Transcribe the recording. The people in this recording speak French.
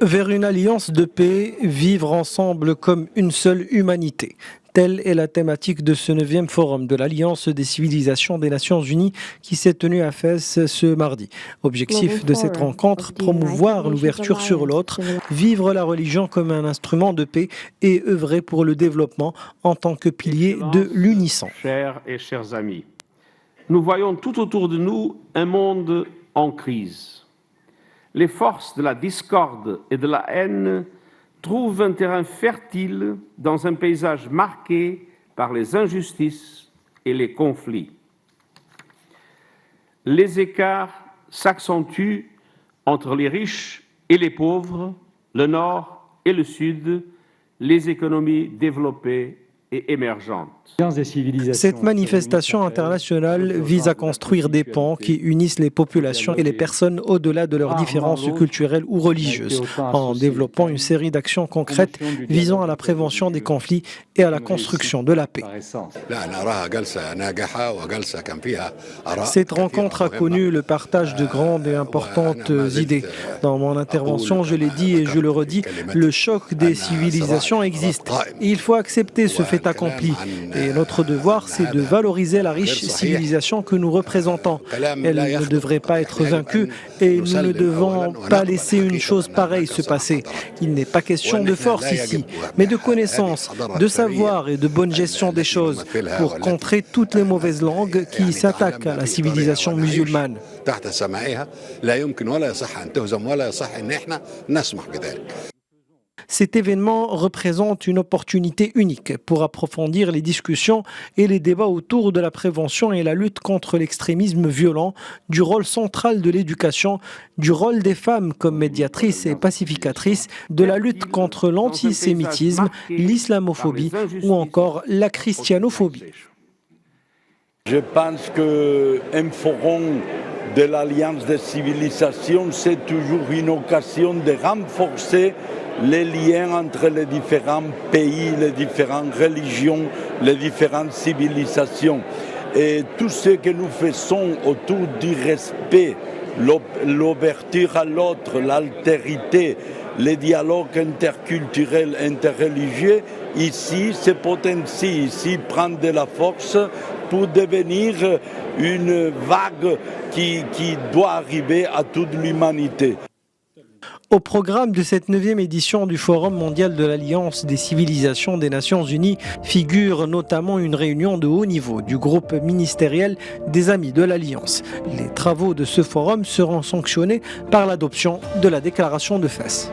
Vers une alliance de paix, vivre ensemble comme une seule humanité. Telle est la thématique de ce 9e forum de l'Alliance des civilisations des Nations Unies qui s'est tenu à Fès ce mardi. Objectif de cette rencontre, promouvoir l'ouverture sur l'autre, vivre la religion comme un instrument de paix et œuvrer pour le développement en tant que pilier de l'unisson. Chers et chers amis, nous voyons tout autour de nous un monde en crise. Les forces de la discorde et de la haine trouvent un terrain fertile dans un paysage marqué par les injustices et les conflits. Les écarts s'accentuent entre les riches et les pauvres, le nord et le sud, les économies développées et émergentes. Cette manifestation internationale vise à construire des ponts qui unissent les populations et les personnes au-delà de leurs différences culturelles ou religieuses, en développant une série d'actions concrètes visant à la prévention des conflits et à la construction de la paix. Cette rencontre a connu le partage de grandes et importantes idées. Dans mon intervention, je l'ai dit et je le redis, le choc des civilisations existe. Et il faut accepter ce fait accompli. Et notre devoir, c'est de valoriser la riche civilisation que nous représentons. Elle ne devrait pas être vaincue et nous ne devons pas laisser une chose pareille se passer. Il n'est pas question de force ici, mais de connaissance, de savoir et de bonne gestion des choses pour contrer toutes les mauvaises langues qui s'attaquent à la civilisation musulmane. Cet événement représente une opportunité unique pour approfondir les discussions et les débats autour de la prévention et la lutte contre l'extrémisme violent, du rôle central de l'éducation, du rôle des femmes comme médiatrices et pacificatrices, de la lutte contre l'antisémitisme, l'islamophobie ou encore la christianophobie. Je pense qu'un forum de l'Alliance des civilisations, c'est toujours une occasion de renforcer les liens entre les différents pays, les différentes religions, les différentes civilisations. Et tout ce que nous faisons autour du respect, l'ouverture à l'autre, l'altérité, les dialogues interculturels, interreligieux, ici, se potentiel, ici, prend de la force pour devenir une vague qui doit arriver à toute l'humanité. Au programme de cette 9e édition du Forum mondial de l'Alliance des civilisations des Nations Unies figure notamment une réunion de haut niveau du groupe ministériel des Amis de l'Alliance. Les travaux de ce forum seront sanctionnés par l'adoption de la déclaration de Fès.